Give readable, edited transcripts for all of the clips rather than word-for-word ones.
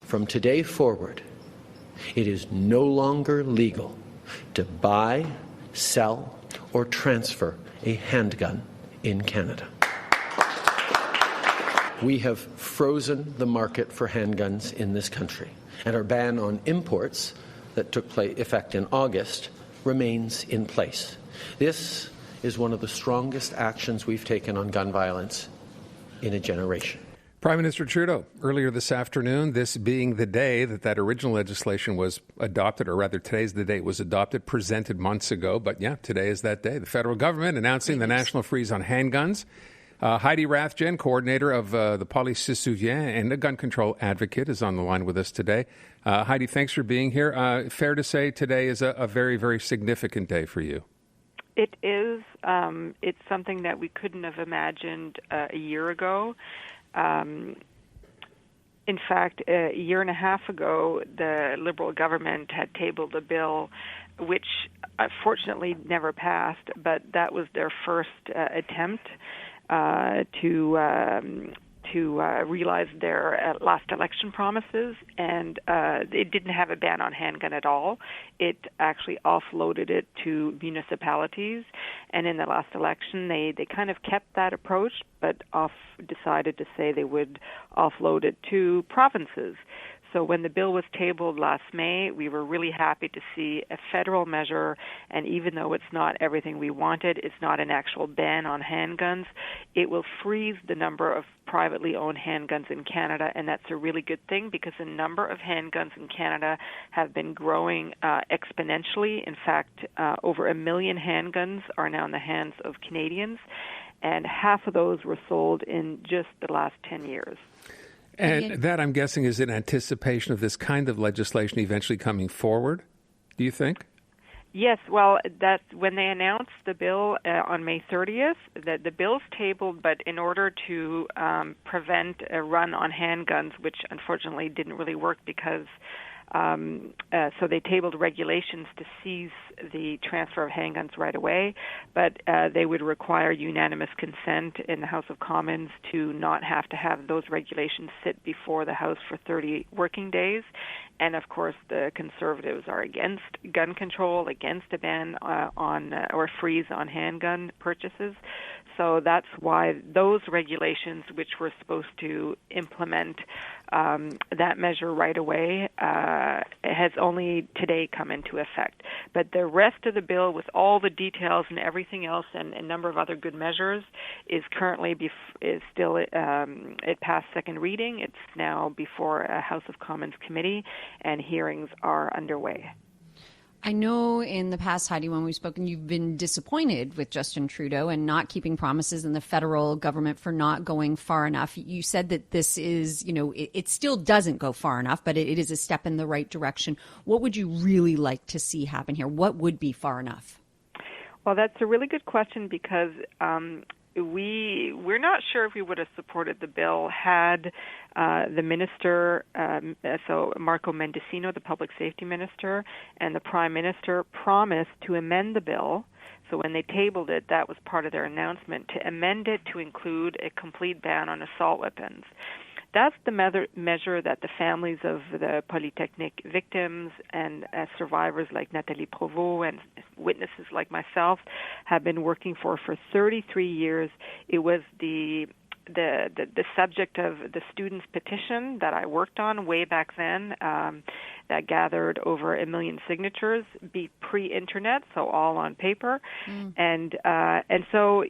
From today forward, it is no longer legal to buy, sell, or transfer a handgun in Canada. We have frozen the market for handguns in this country, and our ban on imports that took effect in August remains in place. This is one of the strongest actions we've taken on gun violence in a generation. Prime Minister Trudeau, earlier this afternoon, this being the day that original legislation was adopted, or rather today's the day it was adopted, presented months ago. But yeah, today is that day. The federal government announcing the national freeze on handguns. HEIDI RATHJEN, coordinator of the Poly-se-Souvient and a gun control advocate, is on the line with us today. HEIDI, thanks for being here. Fair to say today is a very, very significant day for you. It is. It's something that we couldn't have imagined a year ago. In fact, a year and a half ago, the Liberal government had tabled a bill which unfortunately never passed, but that was their first attempt to realize their last election promises, and it didn't have a ban on handgun at all. It actually offloaded it to municipalities, and in the last election they kind of kept that approach, but decided to say they would offload it to provinces. So when the bill was tabled last May, we were really happy to see a federal measure, and even though it's not everything we wanted, it's not an actual ban on handguns, it will freeze the number of privately owned handguns in Canada, and that's a really good thing because the number of handguns in Canada have been growing exponentially. In fact, over 1 million handguns are now in the hands of Canadians, and half of those were sold in just the last 10 years. And that, I'm guessing, is in anticipation of this kind of legislation eventually coming forward, do you think? Yes, well, that's when they announced the bill on May 30th, the bill's tabled, but in order to prevent a run on handguns, which unfortunately didn't really work because so they tabled regulations to seize the transfer of handguns right away, but they would require unanimous consent in the House of Commons to not have to have those regulations sit before the House for 30 working days. And, of course, the Conservatives are against gun control, against a ban on or freeze on handgun purchases. So that's why those regulations, which were supposed to implement that measure right away, has only today come into effect. But the rest of the bill, with all the details and everything else and a number of other good measures, is currently it passed second reading. It's now before a House of Commons committee, and hearings are underway. I know in the past, Heidi, when we've spoken, you've been disappointed with Justin Trudeau and not keeping promises, and the federal government for not going far enough. You said that this is, it still doesn't go far enough, but it is a step in the right direction. What would you really like to see happen here? What would be far enough? Well, that's a really good question because we're not sure if we would have supported the bill had the minister, so Marco Mendicino, the public safety minister, and the prime minister promised to amend the bill. So when they tabled it, that was part of their announcement, to amend it to include a complete ban on assault weapons. That's the measure that the families of the Polytechnic victims and survivors like Nathalie Provost and witnesses like myself have been working for 33 years. It was the subject of the students' petition that I worked on way back then that gathered over 1 million signatures, pre-internet, so all on paper. And so,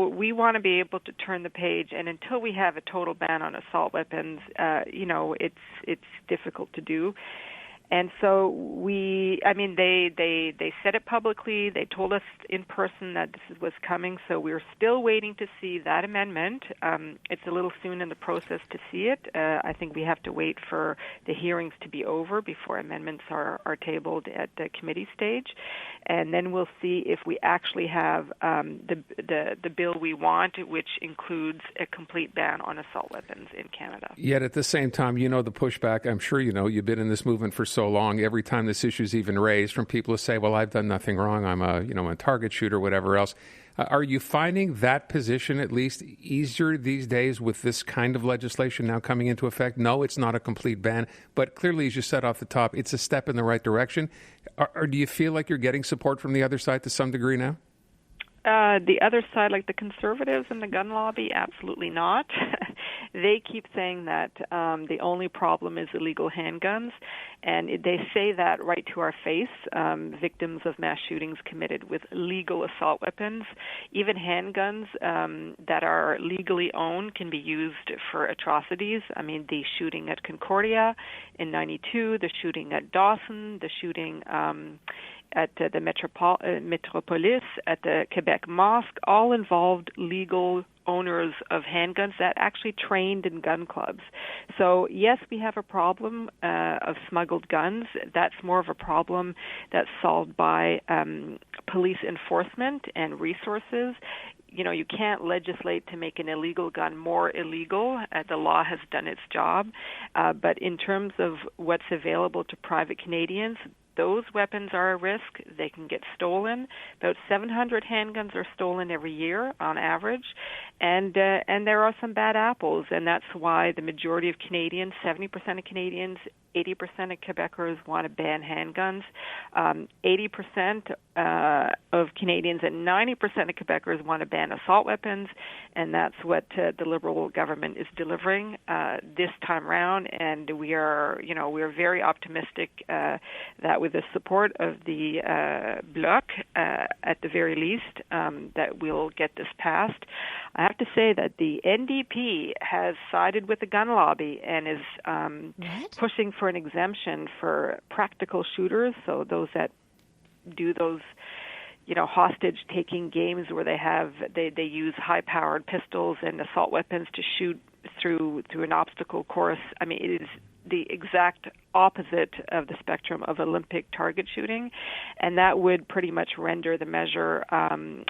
we want to be able to turn the page, and until we have a total ban on assault weapons, it's difficult to do. And so they said it publicly. They told us in person that this was coming. So we're still waiting to see that amendment. It's a little soon in the process to see it. I think we have to wait for the hearings to be over before amendments are tabled at the committee stage. And then we'll see if we actually have the bill we want, which includes a complete ban on assault weapons in Canada. Yet at the same time, the pushback, I'm sure you've been in this movement for so long. Every time this issue is even raised from people who say, well, I've done nothing wrong. I'm a target shooter, whatever else. Are you finding that position at least easier these days with this kind of legislation now coming into effect? No, it's not a complete ban, but clearly, as you said off the top, it's a step in the right direction. Or do you feel like you're getting support from the other side to some degree now? The other side, like the conservatives and the gun lobby, absolutely not. They keep saying that the only problem is illegal handguns, and they say that right to our face. Victims of mass shootings committed with legal assault weapons, even handguns that are legally owned, can be used for atrocities. I mean, the shooting at Concordia in '92, the shooting at Dawson, the shooting at the Metropolis, at the Quebec Mosque, all involved legal owners of handguns that actually trained in gun clubs. So, yes, we have a problem of smuggled guns. That's more of a problem that's solved by police enforcement and resources. You know, you can't legislate to make an illegal gun more illegal. The law has done its job. But in terms of what's available to private Canadians, those weapons are a risk. They can get stolen. About 700 handguns are stolen every year on average, and there are some bad apples, and that's why the majority of Canadians, 70% of Canadians, 80% of Quebecers want to ban handguns. 80% of Canadians and 90% of Quebecers want to ban assault weapons, and that's what the Liberal government is delivering this time round. And we are very optimistic that with the support of the Bloc, at the very least, that we'll get this passed. I have to say that the NDP has sided with the gun lobby and is pushing for an exemption for practical shooters, so those that do those hostage-taking games where they use high-powered pistols and assault weapons to shoot through an obstacle course. I mean, it is the exact opposite of the spectrum of Olympic target shooting, and that would pretty much render the measure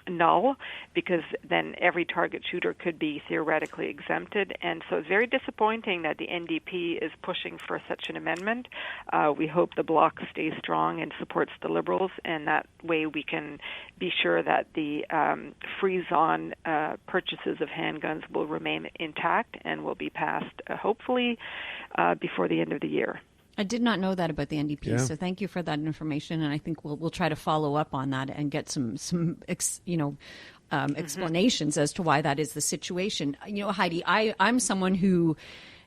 null, because then every target shooter could be theoretically exempted. And so it's very disappointing that the NDP is pushing for such an amendment. We hope the Bloc stays strong and supports the Liberals, and that way we can be sure that the freeze-on purchases of handguns will remain intact and will be passed, hopefully, before the end of the year. I did not know that about the NDP, so thank you for that information, and I think we'll try to follow up on that and get some explanations as to why that is the situation. You know, Heidi, I'm someone who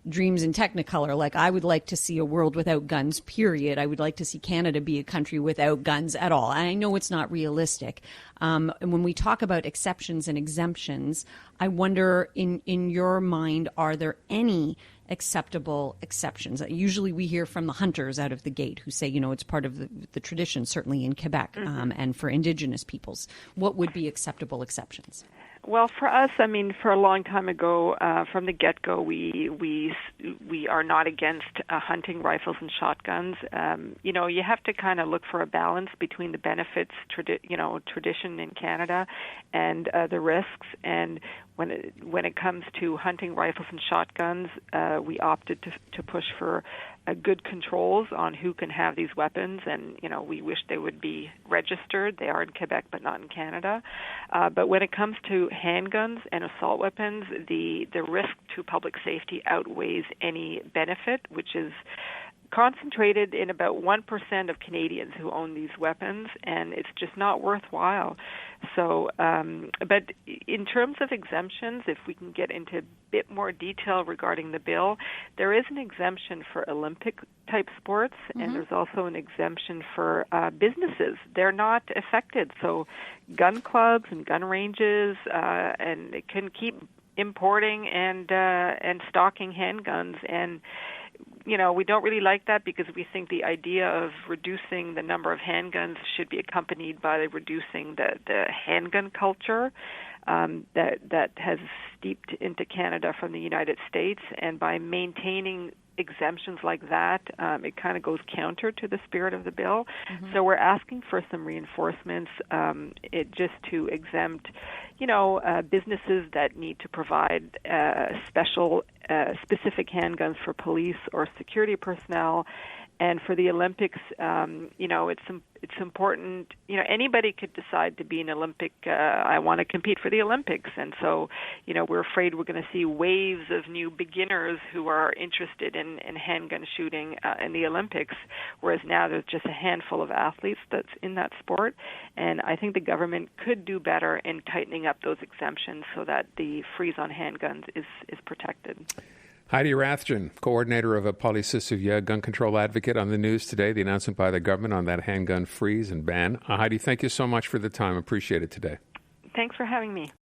dreams in Technicolor. Like, I would like to see a world without guns, period. I would like to see Canada be a country without guns at all. And I know it's not realistic. And when we talk about exceptions and exemptions, I wonder, in your mind, are there any acceptable exceptions? Usually we hear from the hunters out of the gate who say, it's part of the tradition, certainly in Quebec, and for Indigenous peoples. What would be acceptable exceptions? Well, for us, I mean, for a long time ago, from the get-go, we are not against hunting rifles and shotguns. You have to kind of look for a balance between the benefits, tradition in Canada, and the risks. And when it comes to hunting rifles and shotguns, we opted to push for good controls on who can have these weapons, and we wish they would be registered. They are in Quebec, but not in Canada. But when it comes to handguns and assault weapons, the risk to public safety outweighs any benefit, which is concentrated in about 1% of Canadians who own these weapons, and it's just not worthwhile. So, but in terms of exemptions, if we can get into a bit more detail regarding the bill, there is an exemption for Olympic-type sports, and there's also an exemption for businesses. They're not affected. So gun clubs and gun ranges, and it can keep importing and stocking handguns, and we don't really like that, because we think the idea of reducing the number of handguns should be accompanied by reducing the handgun culture that has steeped into Canada from the United States. And by maintaining exemptions like that, it kind of goes counter to the spirit of the bill. So we're asking for some reinforcements, just to exempt, businesses that need to provide specific handguns for police or security personnel, And for the Olympics, it's important. Anybody could decide to be an Olympic. I want to compete for the Olympics, and so we're afraid we're going to see waves of new beginners who are interested in handgun shooting in the Olympics, whereas now there's just a handful of athletes that's in that sport. And I think the government could do better in tightening up those exemptions so that the freeze on handguns is protected. Heidi Rathjen, coordinator of a Poly-se-Souvient gun control advocate, on the news today, the announcement by the government on that handgun freeze and ban. Heidi, thank you so much for the time. Appreciate it today. Thanks for having me.